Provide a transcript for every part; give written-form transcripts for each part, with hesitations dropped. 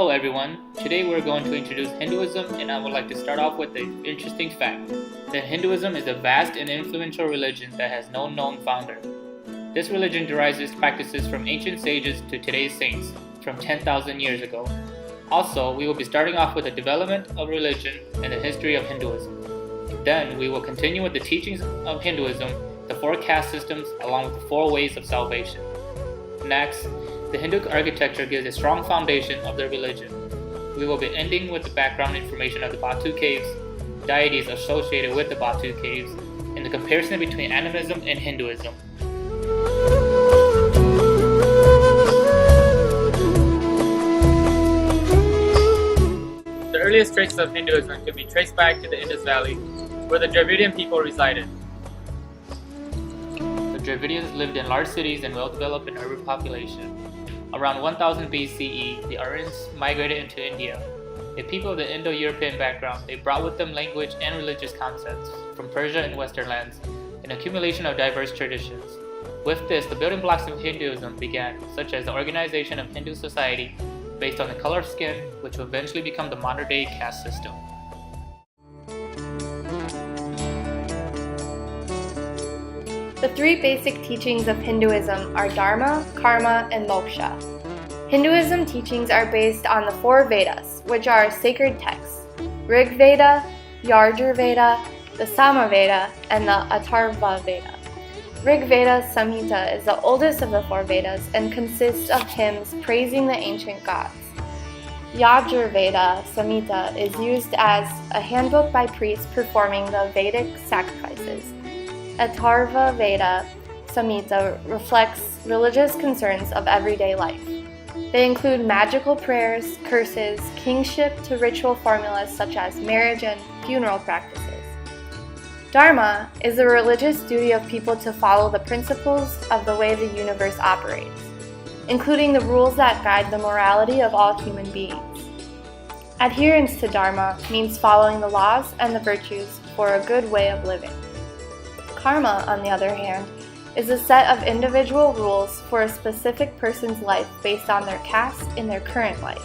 Hello everyone, today we're going to introduce Hinduism and I would like to start off with an interesting fact that Hinduism is a vast and influential religion that has no known founder. This religion derives its practices from ancient sages to today's saints from 10,000 years ago. Also, we will be starting off with the development of religion and the history of Hinduism. Then we will continue with the teachings of Hinduism, the 4 caste systems along with the 4 ways of salvation. Next, the Hindu architecture gives a strong foundation of their religion. We will be ending with the background information of the Batu caves, deities associated with the Batu caves, and the comparison between animism and Hinduism. The earliest traces of Hinduism can be traced back to the Indus Valley, where the Dravidian people resided. The Dravidians lived in large cities and well-developed and urban population. Around 1000 BCE, the Aryans migrated into India. A people of the Indo-European background, they brought with them language and religious concepts from Persia and Western lands, an accumulation of diverse traditions. With this, the building blocks of Hinduism began, such as the organization of Hindu society based on the color of skin, which will eventually become the modern-day caste system. The 3 basic teachings of Hinduism are Dharma, Karma, and Moksha. Hinduism teachings are based on the 4 Vedas, which are sacred texts: Rig Veda, Yajur Veda, the Sama Veda, and the Atharva Veda. Rig Veda Samhita is the oldest of the 4 Vedas and consists of hymns praising the ancient gods. Yajur Veda Samhita is used as a handbook by priests performing the Vedic sacrifices. Atharva Veda Samhita reflects religious concerns of everyday life. They include magical prayers, curses, kingship to ritual formulas such as marriage and funeral practices. Dharma is a religious duty of people to follow the principles of the way the universe operates, including the rules that guide the morality of all human beings. Adherence to Dharma means following the laws and the virtues for a good way of living. Karma, on the other hand, is a set of individual rules for a specific person's life based on their caste in their current life.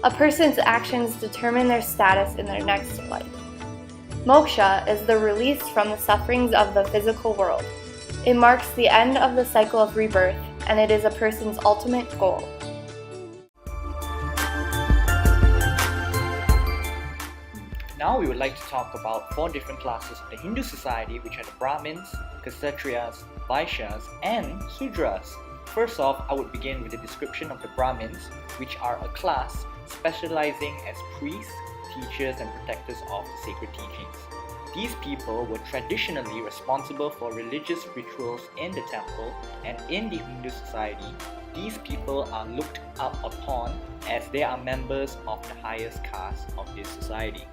A person's actions determine their status in their next life. Moksha is the release from the sufferings of the physical world. It marks the end of the cycle of rebirth, and it is a person's ultimate goal. Now we would like to talk about 4 different classes of the Hindu society, which are the Brahmins, Kshatriyas, Vaishyas, and Sudras. First off, I would begin with a description of the Brahmins, which are a class specializing as priests, teachers, and protectors of the sacred teachings. These people were traditionally responsible for religious rituals in the temple, and in the Hindu society, these people are looked up upon as they are members of the highest caste of this society.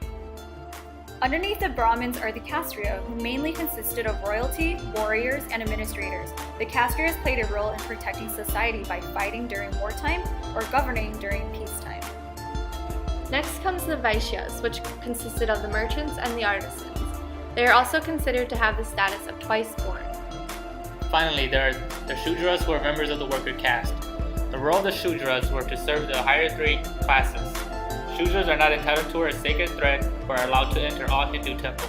Underneath the Brahmins are the Kshatriya, who mainly consisted of royalty, warriors, and administrators. The Kshatriyas played a role in protecting society by fighting during wartime or governing during peacetime. Next comes the Vaishyas, which consisted of the merchants and the artisans. They are also considered to have the status of twice born. Finally, there are the Shudras, who are members of the worker caste. The role of the Shudras were to serve the higher 3 classes. Shudras are not entitled to wear a sacred thread but are allowed to enter all Hindu temples.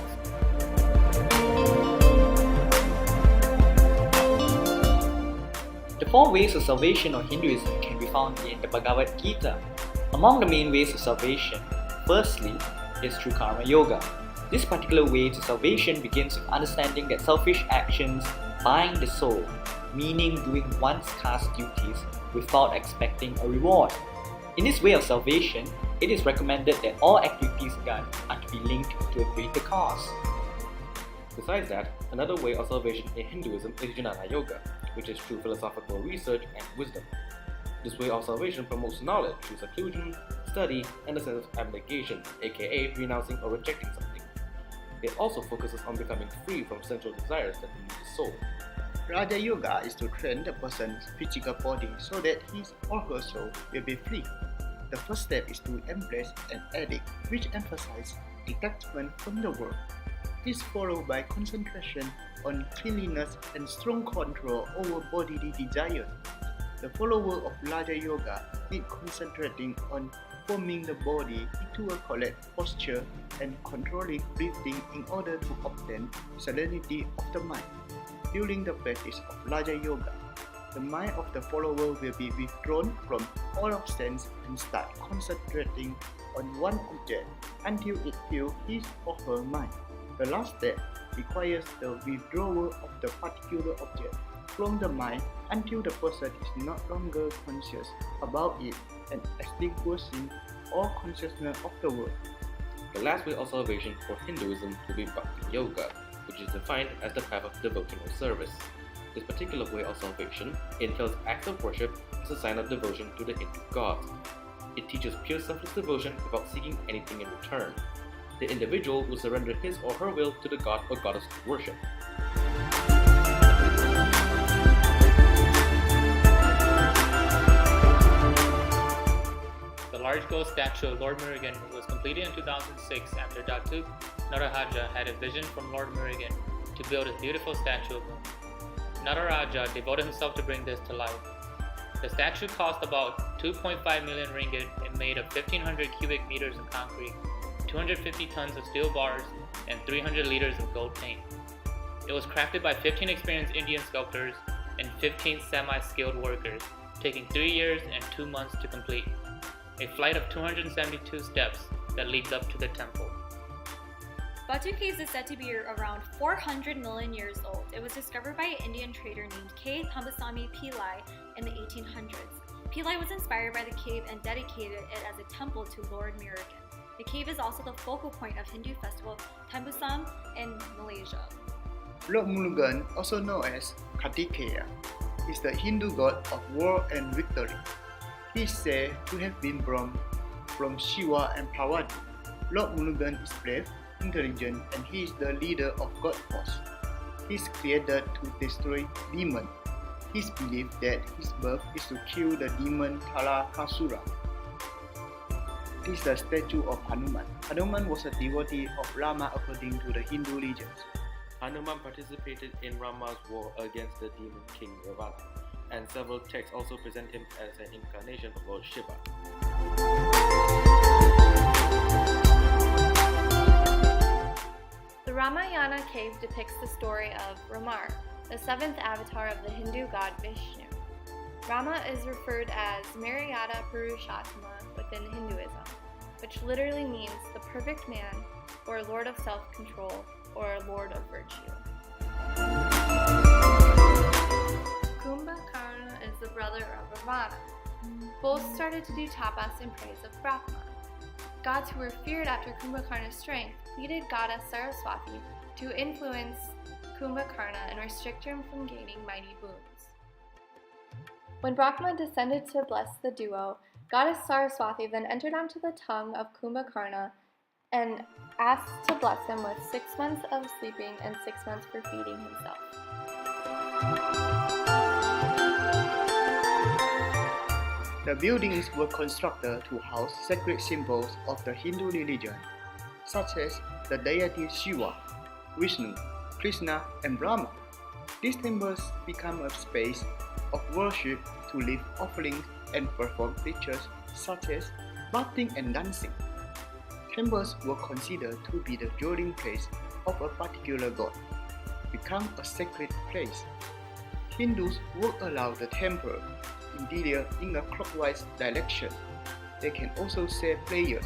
The 4 ways of salvation of Hinduism can be found in the Bhagavad Gita. Among the main ways of salvation, firstly, is through Karma Yoga. This particular way to salvation begins with understanding that selfish actions bind the soul, meaning doing one's caste duties without expecting a reward. In this way of salvation, it is recommended that all activities done are to be linked to a greater cause. Besides that, another way of salvation in Hinduism is Jnana Yoga, which is through philosophical research and wisdom. This way of salvation promotes knowledge through seclusion, study, and a sense of abnegation, aka renouncing or rejecting something. It also focuses on becoming free from sensual desires that lead the soul. Raja Yoga is to train the person's physical body so that his or her soul will be free. The first step is to embrace an ethic which emphasizes detachment from the world. This is followed by concentration on cleanliness and strong control over bodily desires. The follower of Raja Yoga need concentrating on forming the body into a correct posture and controlling breathing in order to obtain serenity of the mind. During the practice of Raja Yoga, the mind of the follower will be withdrawn from all of sense and start concentrating on one object until it fills his or her mind. The last step requires the withdrawal of the particular object from the mind until the person is no longer conscious about it and extinguishing all consciousness of the world. The last way of salvation for Hinduism will be Bhakti Yoga, which is defined as the path of devotional service. This particular way of salvation entails acts of worship as a sign of devotion to the Hindu gods. It teaches pure selfless devotion without seeking anything in return. The individual will surrender his or her will to the god or goddess to worship. The large gold statue of Lord Murugan was completed in 2006 after Datuk Nataraja had a vision from Lord Murugan to build a beautiful statue of him. Nataraja devoted himself to bring this to life. The statue cost about 2.5 million ringgit and made of 1500 cubic meters of concrete, 250 tons of steel bars, and 300 liters of gold paint. It was crafted by 15 experienced Indian sculptors and 15 semi-skilled workers, taking 3 years and 2 months to complete. A flight of 272 steps that leads up to the temple. Batu Caves is said to be around 400 million years old. It was discovered by an Indian trader named K. Thambasamy Pillai in the 1800s. Pillai was inspired by the cave and dedicated it as a temple to Lord Murugan. The cave is also the focal point of Hindu festival Tambusam in Malaysia. Lord Murugan, also known as Kartikeya, is the Hindu god of war and victory. He is said to have been born from Shiva and Parvati. Lord Murugan is brave, intelligent, and he is the leader of God force. He is created to destroy demons. He is believed that his birth is to kill the demon Tarakasura. This is the statue of Hanuman. Hanuman was a devotee of Rama according to the Hindu legends. Hanuman participated in Rama's war against the demon king Ravana, and several texts also present him as an incarnation of Lord Shiva. The Ramayana cave depicts the story of Ramar, the seventh avatar of the Hindu god Vishnu. Rama is referred as Maryada Purushottama within Hinduism, which literally means the perfect man, or Lord of self-control, or Lord of virtue. Kumbhakarna is the brother of Ravana. Both started to do tapas in praise of Brahma. Gods who were feared after Kumbhakarna's strength pleaded goddess Saraswati to influence Kumbhakarna and restrict him from gaining mighty boons. When Brahma descended to bless the duo, goddess Saraswati then entered onto the tongue of Kumbhakarna and asked to bless him with 6 months of sleeping and 6 months for feeding himself. The buildings were constructed to house sacred symbols of the Hindu religion, such as the deities Shiva, Vishnu, Krishna, and Brahma. These temples become a space of worship to leave offerings and perform rituals such as bathing and dancing. Temples were considered to be the dwelling place of a particular god, become a sacred place. Hindus walk around the temple interior in a clockwise direction. They can also say prayers,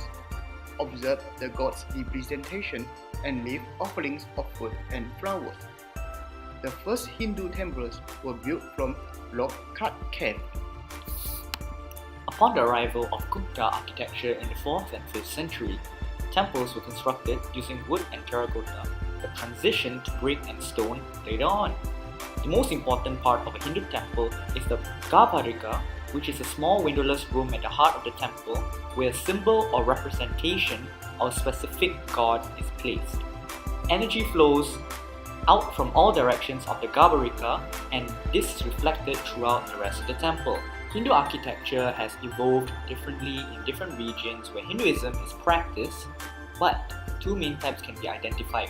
observe the god's representation, and leave offerings of food and flowers. The first Hindu temples were built from rock-cut cave. Upon the arrival of Gupta architecture in the 4th and 5th century, temples were constructed using wood and terracotta, but transitioned to brick and stone later on. The most important part of a Hindu temple is the Garbhagriha, which is a small windowless room at the heart of the temple where a symbol or representation of a specific god is placed. Energy flows out from all directions of the Garbhagriha, and this is reflected throughout the rest of the temple. Hindu architecture has evolved differently in different regions where Hinduism is practiced, but two main types can be identified: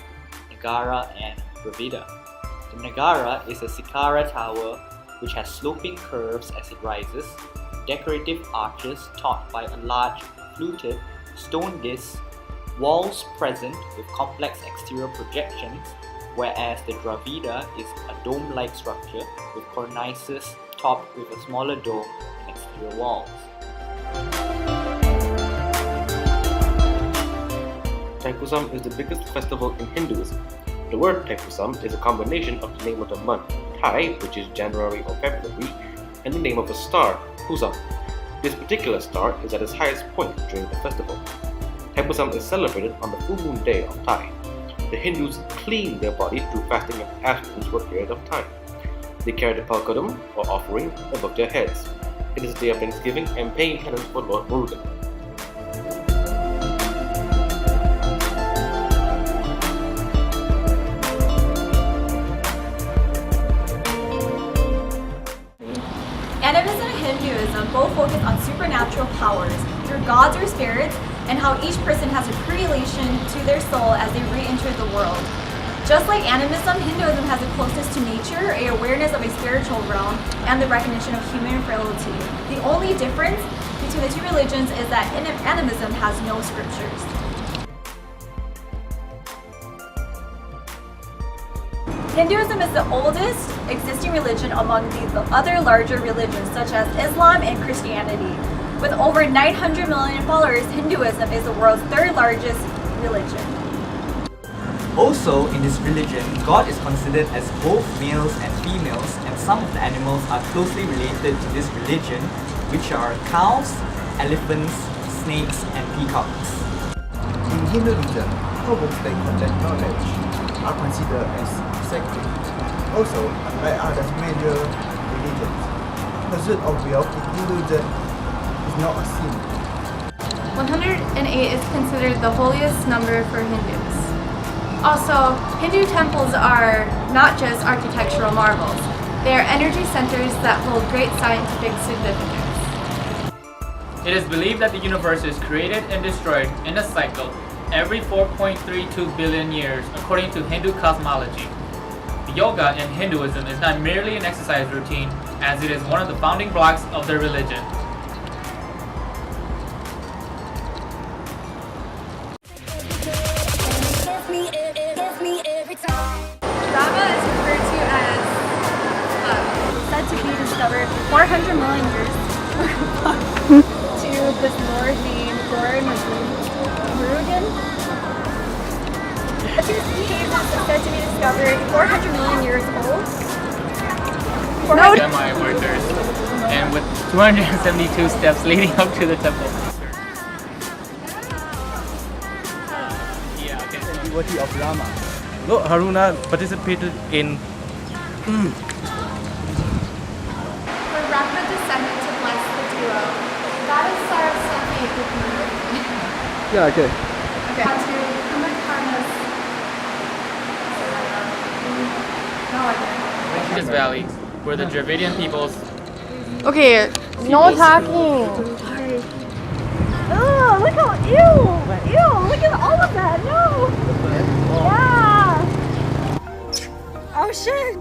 Nagara and Dravida. The Nagara is a Sikara tower which has sloping curves as it rises, decorative arches topped by a large fluted stone disc, walls present with complex exterior projections, whereas the Dravida is a dome-like structure with cornices topped with a smaller dome and exterior walls. Thaipusam is the biggest festival in Hinduism. The word Thaipusam is a combination of the name of the month, Thai, which is January or February, and the name of a star, Pusam. This particular star is at its highest point during the festival. Thaipusam is celebrated on the full moon day of Thai. The Hindus clean their bodies through fasting and abstinence for a period of time. They carry the palkadam, or offering, above their heads. It is a day of thanksgiving and paying penance for Lord Murugan. Animism and Hinduism both focus on supernatural powers through gods or spirits and how each person has a pre-relation to their soul as they re-enter the world. Just like animism, Hinduism has the closest to nature, a awareness of a spiritual realm, and the recognition of human frailty. The only difference between the two religions is that animism has no scriptures. Hinduism is the oldest existing religion among the other larger religions such as Islam and Christianity. With over 900 million followers, Hinduism is the world's third largest religion. Also, in this religion, God is considered as both males and females, and some of the animals are closely related to this religion, which are cows, elephants, snakes, and peacocks. In Hinduism, all books that contain knowledge are considered as sacred. Also, unlike other major religions, pursuit of wealth in Hinduism is not a sin. 108 is considered the holiest number for Hindus. Also, Hindu temples are not just architectural marvels. They are energy centers that hold great scientific significance. It is believed that the universe is created and destroyed in a cycle every 4.32 billion years according to Hindu cosmology. Yoga in Hinduism is not merely an exercise routine, as it is one of the founding blocks of their religion. Rama is referred to as Said to be discovered 400 million years to this Lord named Murugan. This cave is said to be discovered 400 million years old. Semi-workers, and with 272 steps leading up to the temple. Yeah, okay. Devotee of Rama. Lord Haruna participated in for Rama descended to bless the duo. Goddess Saraswati with Murugan. Yeah, okay. Okay. To commit karmas. No idea. This valley, where the Dravidian peoples. Okay, no talking. Oh, look how ew! Look at all of that. No. Yeah. Oh shit.